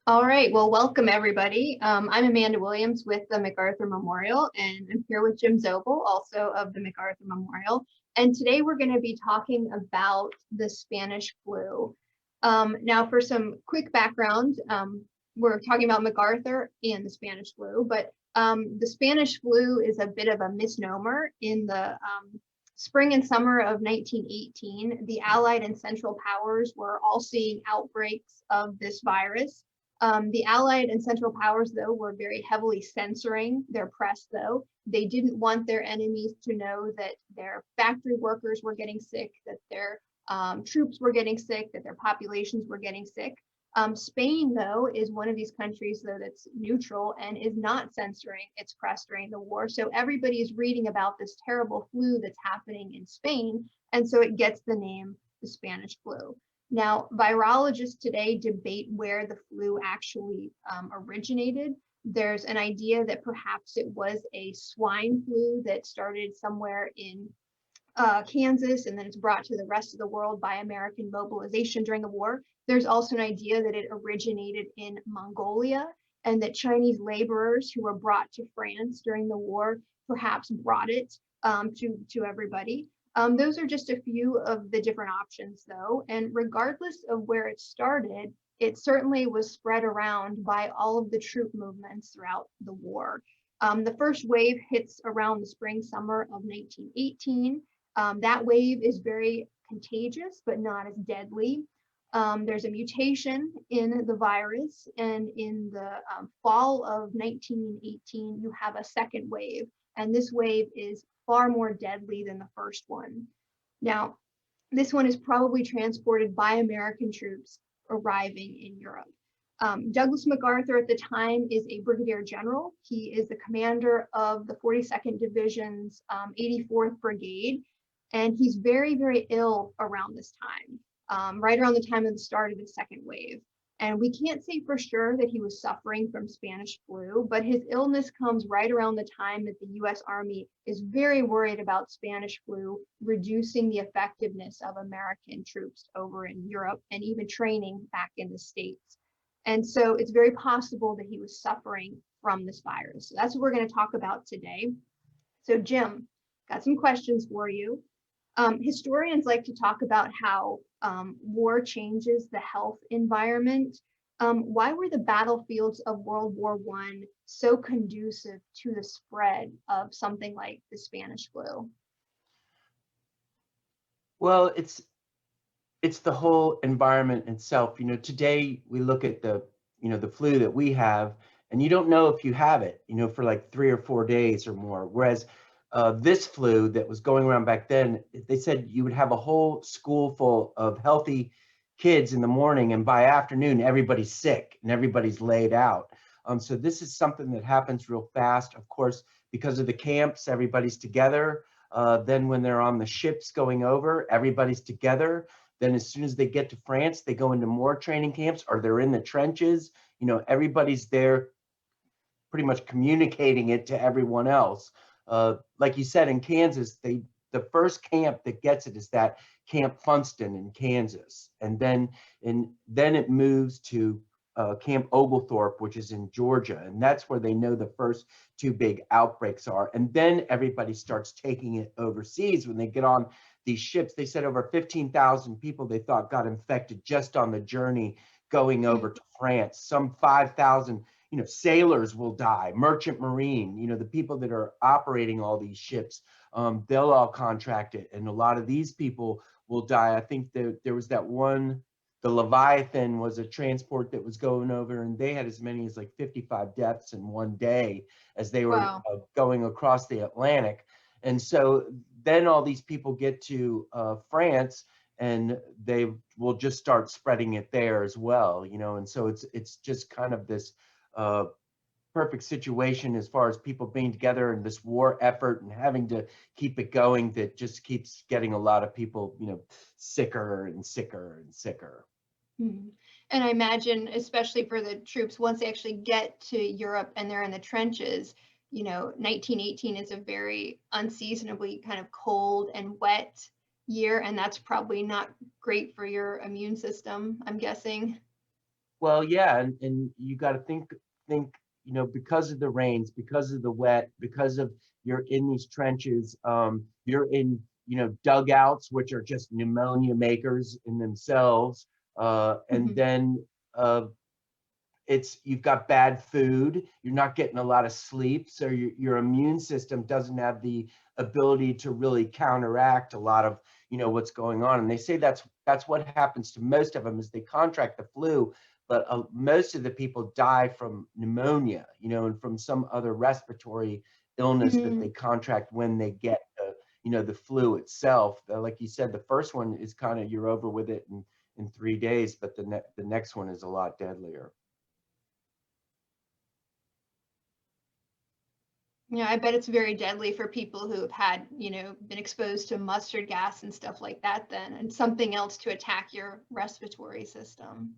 All right, well, welcome everybody. I'm Amanda Williams with the MacArthur Memorial, and I'm here with Jim Zobel, also of the MacArthur Memorial. And today we're going to be talking about the Spanish flu. Now, for some quick background, we're talking about MacArthur and the Spanish flu, but the Spanish flu is a bit of a misnomer. In the spring and summer of 1918, the Allied and Central Powers were all seeing outbreaks of this virus. The Allied and Central Powers, though, were very heavily censoring their press, though. They didn't want their enemies to know that their factory workers were getting sick, that their troops were getting sick, that their populations were getting sick. Spain, though, is one of these countries, though, that's neutral and is not censoring its press during the war. So everybody is reading about this terrible flu that's happening in Spain. And so it gets the name the Spanish flu. Now, virologists today debate where the flu actually originated. There's an idea that perhaps it was a swine flu that started somewhere in Kansas, and then it's brought to the rest of the world by American mobilization during the war. There's also an idea that it originated in Mongolia, and that Chinese laborers who were brought to France during the war perhaps brought it to everybody. Those are just a few of the different options, though, and regardless of where it started, it certainly was spread around by all of the troop movements throughout the war. The first wave hits around the spring, summer of 1918. That wave is very contagious, but not as deadly. There's a mutation in the virus, and in the fall of 1918, you have a second wave, and this wave is far more deadly than the first one. Now, this one is probably transported by American troops arriving in Europe. Douglas MacArthur at the time is a brigadier general. He is the commander of the 42nd Division's 84th Brigade, and he's very, very ill around this time, right around the time of the start of the second wave. And we can't say for sure that he was suffering from Spanish flu, but his illness comes right around the time that the US Army is very worried about Spanish flu reducing the effectiveness of American troops over in Europe and even training back in the States. And so it's very possible that he was suffering from this virus. So that's what we're going to talk about today. So Jim, got some questions for you. Historians like to talk about how war changes the health environment. Why were the battlefields of World War I so conducive to the spread of something like the Spanish flu? Well, it's the whole environment itself. Today we look at the flu that we have, and you don't know if you have it, for like 3 or 4 days or more. Whereas this flu that was going around back then, they said you would have a whole school full of healthy kids in the morning, and by afternoon, everybody's sick and everybody's laid out. So this is something that happens real fast. Of course, because of the camps, everybody's together. Then when they're on the ships going over, everybody's together. Then as soon as they get to France, they go into more training camps, or they're in the trenches. Everybody's there pretty much communicating it to everyone else. Like you said, in Kansas, the first camp that gets it is that Camp Funston in Kansas. And then it moves to Camp Oglethorpe, which is in Georgia. And that's where they know the first two big outbreaks are. And then everybody starts taking it overseas when they get on these ships. They said over 15,000 people they thought got infected just on the journey going over to France. Some 5,000, sailors will die, merchant marine, the people that are operating all these ships, they'll all contract it. And a lot of these people will die. I think there was that one, the Leviathan was a transport that was going over, and they had as many as like 55 deaths in one day as they were going across the Atlantic. And so then all these people get to France, and they will just start spreading it there as well, and so it's just kind of this perfect situation as far as people being together in this war effort and having to keep it going, that just keeps getting a lot of people, sicker and sicker and sicker. Mm-hmm. And I imagine, especially for the troops, once they actually get to Europe and they're in the trenches, 1918 is a very unseasonably kind of cold and wet year, and that's probably not great for your immune system, I'm guessing. Well, yeah, and you got to think, because of the rains, because of the wet, because of you're in these trenches, you're in, dugouts, which are just pneumonia makers in themselves, and Mhm. then uh, you've got bad food, you're not getting a lot of sleep, so your immune system doesn't have the ability to really counteract a lot of what's going on. And they say that's what happens to most of them is they contract the flu, but most of the people die from pneumonia, and from some other respiratory illness that they Mhm. contract when they get the flu itself. Like you said, the first one is kind of you're over with it in 3 days, but the next one is a lot deadlier. Yeah, I bet it's very deadly for people who have had, been exposed to mustard gas and stuff like that then, and something else to attack your respiratory system.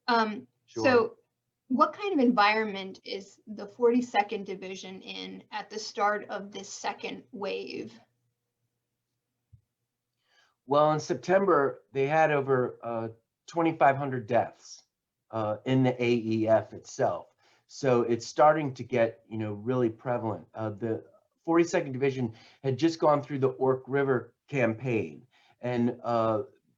Sure. So what kind of environment is the 42nd Division in at the start of this second wave? Well, in September, they had over 2,500 deaths in the AEF itself. So it's starting to get, really prevalent. The 42nd Division had just gone through the Ork River campaign, and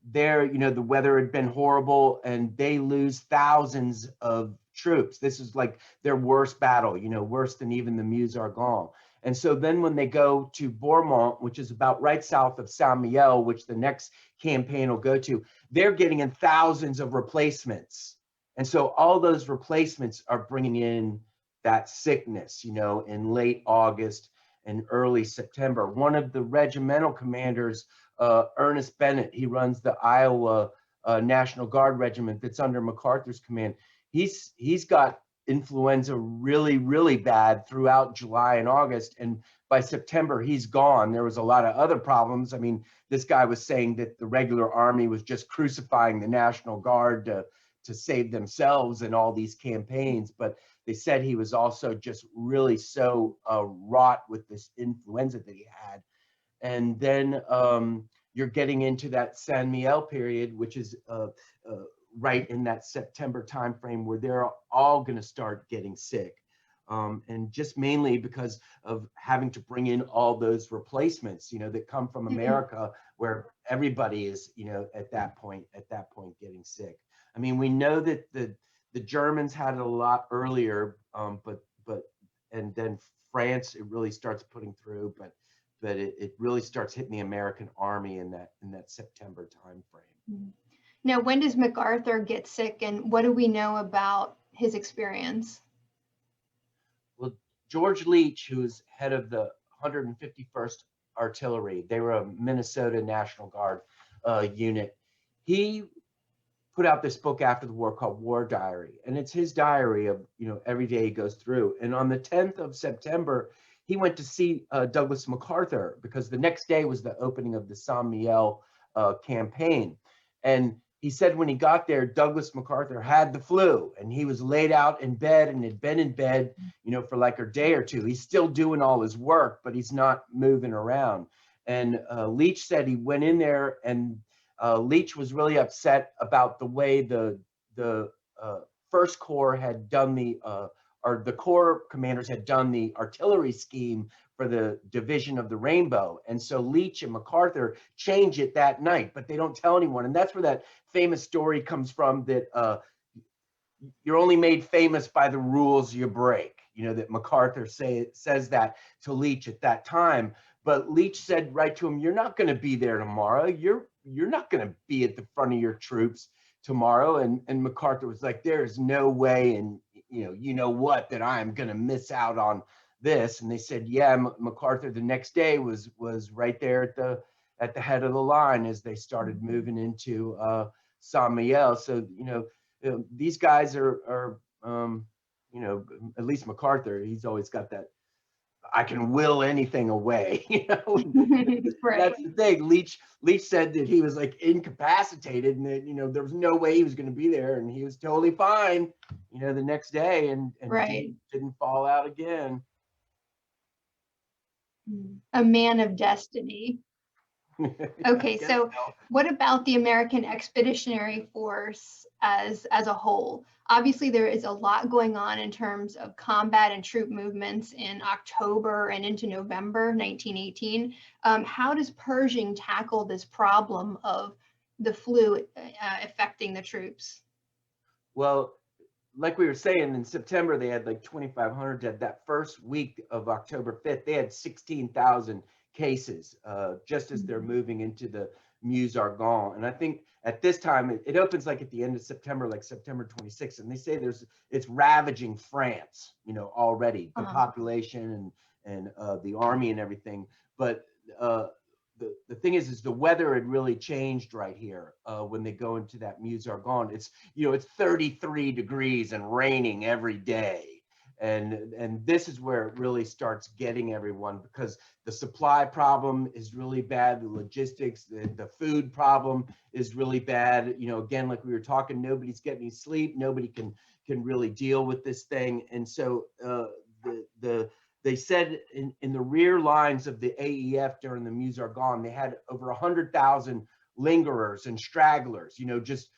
there, the weather had been horrible, and they lose thousands of troops. This is like their worst battle, worse than even the Meuse-Argonne. And so then when they go to Bourmont, which is about right south of Saint-Mihiel, which the next campaign will go to, they're getting in thousands of replacements. And so all those replacements are bringing in that sickness, in late August and early September. One of the regimental commanders, Ernest Bennett, he runs the Iowa National Guard Regiment that's under MacArthur's command. He's got influenza really, really bad throughout July and August. And by September, he's gone. There was a lot of other problems. I mean, this guy was saying that the regular army was just crucifying the National Guard to save themselves in all these campaigns. But they said he was also just really so wrought with this influenza that he had. And then you're getting into that San Miguel period, which is right in that September timeframe where they're all going to start getting sick. And just mainly because of having to bring in all those replacements, that come from Mhm. America, where everybody is, at that point getting sick. I mean, we know that the Germans had it a lot earlier, but and then France, it really starts putting through, but it really starts hitting the American army in that September timeframe. Mhm. Now, when does MacArthur get sick and what do we know about his experience? Well, George Leach, who was head of the 151st Artillery, they were a Minnesota National Guard unit. He put out this book after the war called War Diary, and it's his diary of every day he goes through. And on the 10th of September, he went to see Douglas MacArthur because the next day was the opening of the Saint Mihiel campaign. And he said when he got there, Douglas MacArthur had the flu, and he was laid out in bed and had been in bed, for like a day or two. He's still doing all his work, but he's not moving around. And Leach said he went in there, and Leach was really upset about the way the First Corps had done or the Corps commanders had done the artillery scheme for the Division of the Rainbow. And so Leach and MacArthur change it that night, but they don't tell anyone. And that's where that famous story comes from that you're only made famous by the rules you break. That MacArthur says that to Leach at that time. But Leach said right to him, "You're not going to be there tomorrow. You're not going to be at the front of your troops tomorrow." And MacArthur was like, "There is no way, and what, that I'm going to miss out on this." And they said, "Yeah." MacArthur the next day was right there at the head of the line as they started moving into Saint Mihiel. So these guys are at least MacArthur, he's always got that I can will anything away. Right. That's the thing. Leach said that he was like incapacitated and that there was no way he was going to be there, and he was totally fine the next day, and Right. didn't fall out again. A man of destiny. Okay, Guess so so. what about the American Expeditionary Force as a whole? Obviously, there is a lot going on in terms of combat and troop movements in October and into November 1918. How does Pershing tackle this problem of the flu affecting the troops? Well, like we were saying, in September, they had like 2,500. That first week of October 5th, they had 16,000 cases just as they're Mhm. moving into the Meuse-Argonne. And I think at this time, it opens like at the end of September, like September 26th. And they say it's ravaging France, already, the Uh, population and the army and everything. But uh, the thing is the weather had really changed right here when they go into that Meuse-Argonne. It's 33 degrees and raining every day. And this is where it really starts getting everyone, because the supply problem is really bad, the logistics, the food problem is really bad. Again, like we were talking, nobody's getting any sleep, nobody can really deal with this thing. And so they said in the rear lines of the AEF during the Meuse-Argonne, they had over 100,000 lingerers and stragglers, just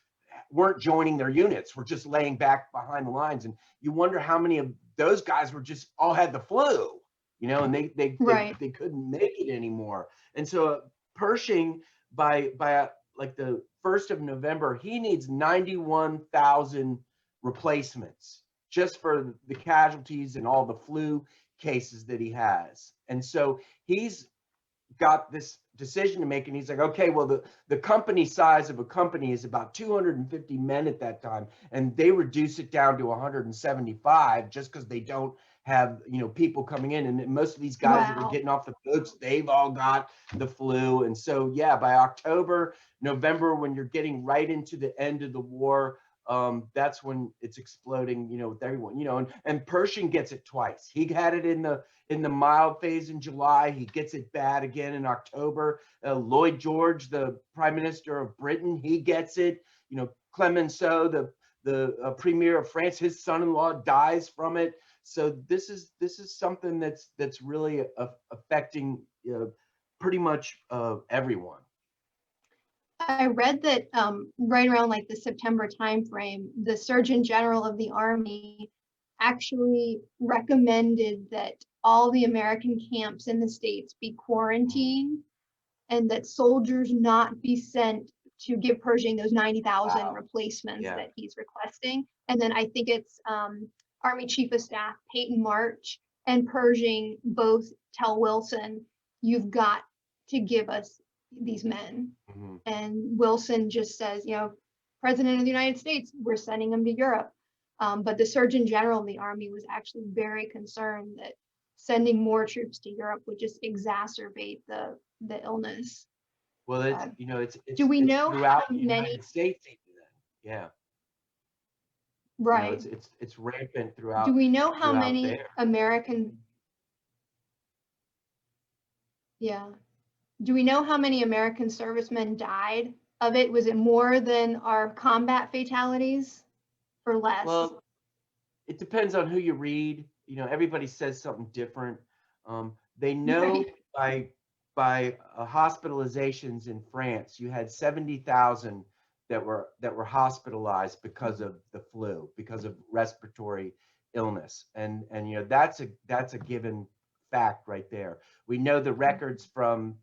weren't joining their units, were just laying back behind the lines. And you wonder how many of those guys were just all had the flu, and right. they couldn't make it anymore. And so Pershing, by like the 1st of November, he needs 91,000 replacements just for the casualties and all the flu cases that he has. And so he's got this decision to make, and he's like, okay, well, the company size of a company is about 250 men at that time, and they reduce it down to 175 just because they don't have people coming in. And most of these guys that were Wow. getting off the boats, they've all got the flu. And so yeah, by October, November, when you're getting right into the end of the war, that's when it's exploding, with everyone, and Pershing gets it twice. He had it in the mild phase in July. He gets it bad again in October. Lloyd George, the Prime Minister of Britain, he gets it. Clemenceau, the Premier of France, his son-in-law dies from it. So this is something that's really affecting pretty much everyone. I read that right around like the September timeframe, the Surgeon General of the Army actually recommended that all the American camps in the States be quarantined and that soldiers not be sent to give Pershing those 90,000 Wow. replacements Yeah. that he's requesting. And then I think it's Army Chief of Staff Peyton March and Pershing both tell Wilson, you've got to give us these men. Mm-hmm. And Wilson just says, President of the United States, we're sending them to Europe. But the Surgeon General of the Army was actually very concerned that sending more troops to Europe would just exacerbate the illness. Well, it's Uh, do we it's know how throughout the many? United States even then. Yeah. Right. It's rampant Do we know how throughout many there. American? Yeah. Do we know how many American servicemen died of it? Was it more than our combat fatalities or less? Well, it depends on who you read. Everybody says something different. They know Right. by hospitalizations in France, you had 70,000 that were hospitalized because of the flu, because of respiratory illness, and that's a given fact right there. We know the records from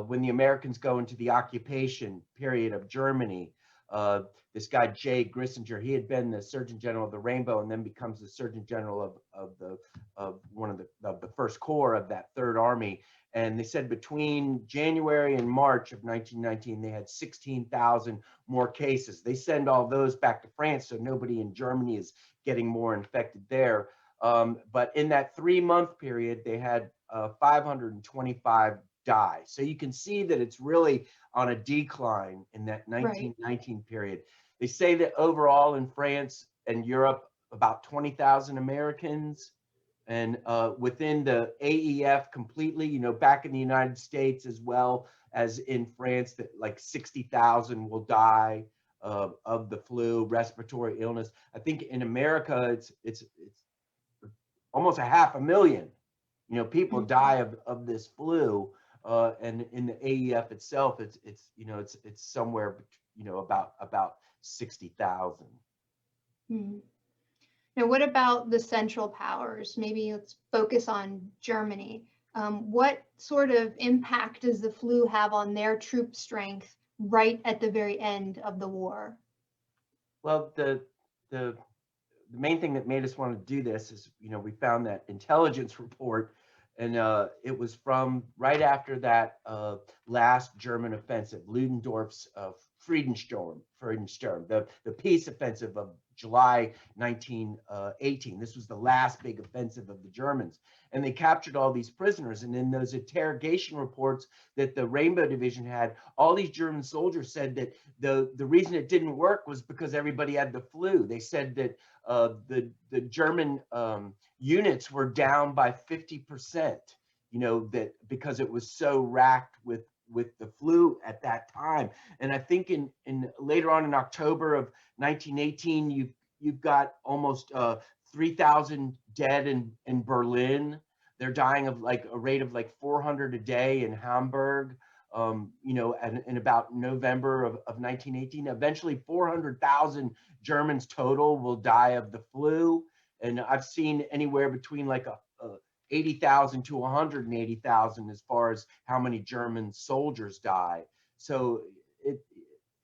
when the Americans go into the occupation period of Germany. Uh, this guy Jay Grissinger, he had been the Surgeon General of the Rainbow and then becomes the Surgeon General of one of the First Corps of that Third Army. And they said between January and March of 1919, they had 16,000 more cases. They send all those back to France, so nobody in Germany is getting more infected there. But in that 3-month period, they had 525 die. So you can see that it's really on a decline in that Right. 1919 period. They say that overall in France and Europe, about 20,000 Americans, and within the AEF completely, back in the United States as well as in France, that like 60,000 will die of the flu, respiratory illness. I think in America, it's almost 500,000 people die Mhm. of this flu. and in the AEF itself, it's somewhere, about 60,000. Hmm. Now, what about the Central Powers? Maybe let's focus on Germany. What sort of impact does the flu have on their troop strength right at the very end of the war? Well, the main thing that made us want to do this is, we found that intelligence report, and it was from right after that last German offensive, Ludendorff's Friedensturm, the peace offensive of July 1918. This was the last big offensive of the Germans, and they captured all these prisoners. And in those interrogation reports that the Rainbow Division had, all these German soldiers said that the reason it didn't work was because everybody had the flu. They said that the German units were down by 50%, that because it was so racked with the flu at that time. And I think in later on in October of 1918, you've got almost 3,000 dead in Berlin. They're dying of like a rate of like 400 a day in Hamburg. And in about November of 1918, eventually 400,000 Germans total will die of the flu. And I've seen anywhere between like a 80,000 to 180,000 as far as how many German soldiers die. So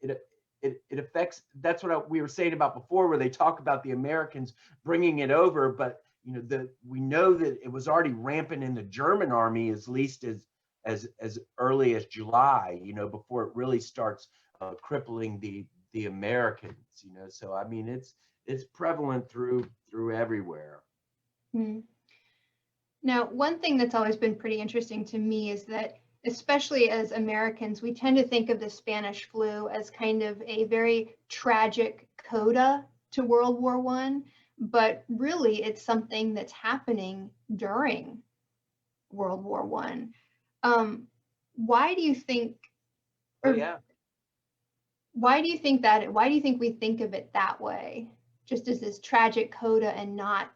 it affects. That's what we were saying about before, where they talk about the Americans bringing it over, but we know that it was already rampant in the German army, at least as early as July, before it really starts crippling the Americans. So I mean, it's prevalent through everywhere. Hmm. Now, one thing that's always been pretty interesting to me is that, especially as Americans, we tend to think of the Spanish flu as kind of a very tragic coda to World War I, but really it's something that's happening during World War I. Why do you think, Oh or yeah. why do you think that, why do you think we think of it that way, just as this tragic coda and not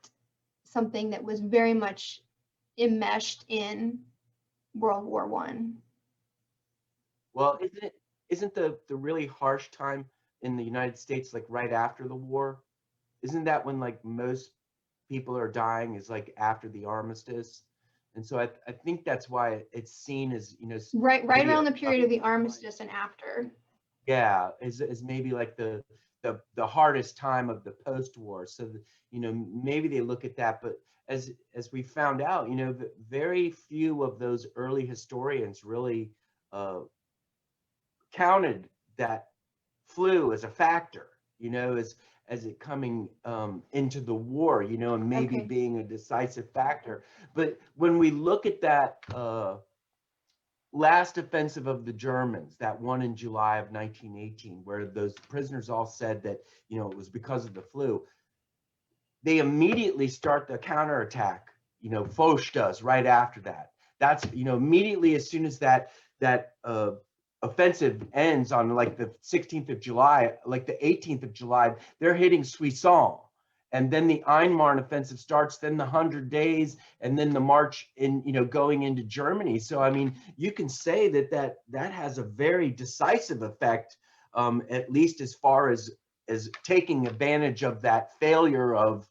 something that was very much enmeshed in World War One? Well, isn't the really harsh time in the United States like right after the war? Isn't that when like most people are dying, is like after the armistice? And so I think that's why it's seen as, Right maybe around the a period of the armistice and after. yeah, is maybe like the hardest time of the post-war. So maybe they look at that, but as we found out, very few of those early historians really uh, counted that flu as a factor, as it coming into the war, and maybe Okay. being a decisive factor. But when we look at that last offensive of the Germans, that one in July of 1918, where those prisoners all said that, it was because of the flu, they immediately start the counterattack. Foch does right after that. That's, immediately as soon as that offensive ends on like the 16th of July, like the 18th of July, they're hitting Soissons. And then the Einmarn offensive starts, then the 100 days, and then the march in, going into Germany. So, I mean, you can say that has a very decisive effect, at least as far as taking advantage of that failure of,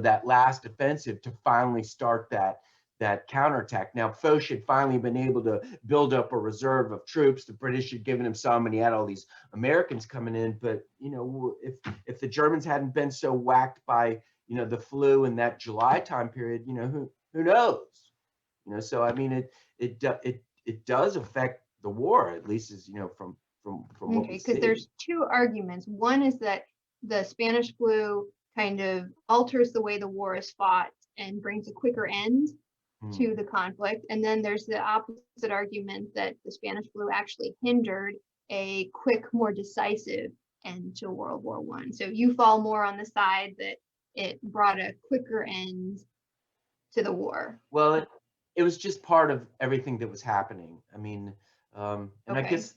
that last offensive to finally start that counterattack. Now, Foch had finally been able to build up a reserve of troops. The British had given him some, and he had all these Americans coming in. But if the Germans hadn't been so whacked by the flu in that July time period, who knows? So I mean, it does affect the war, at least as from what we Okay, because see. there's two arguments. One is that the Spanish flu kind of alters the way the war is fought and brings a quicker end Hmm. to the conflict. And then there's the opposite argument that the Spanish flu actually hindered a quick, more decisive end to World War I. So you fall more on the side that it brought a quicker end to the war. Well, it was just part of everything that was happening. I mean, and I Okay. guess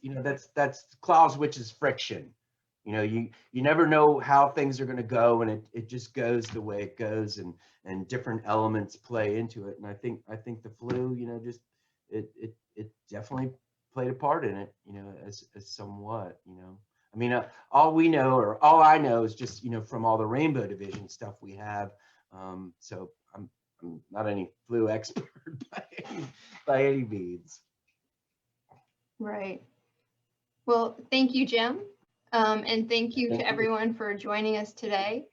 that's Clausewitz's friction. You never know how things are going to go, and it just goes the way it goes, and different elements play into it. And I think the flu, just it definitely played a part in it, as somewhat, I mean, all we know, or all I know, is just, from all the rainbow division stuff we have. So I'm not any flu expert by any means. Right. Well, thank you, Jim. And thank you Thank to you. everyone for joining us today.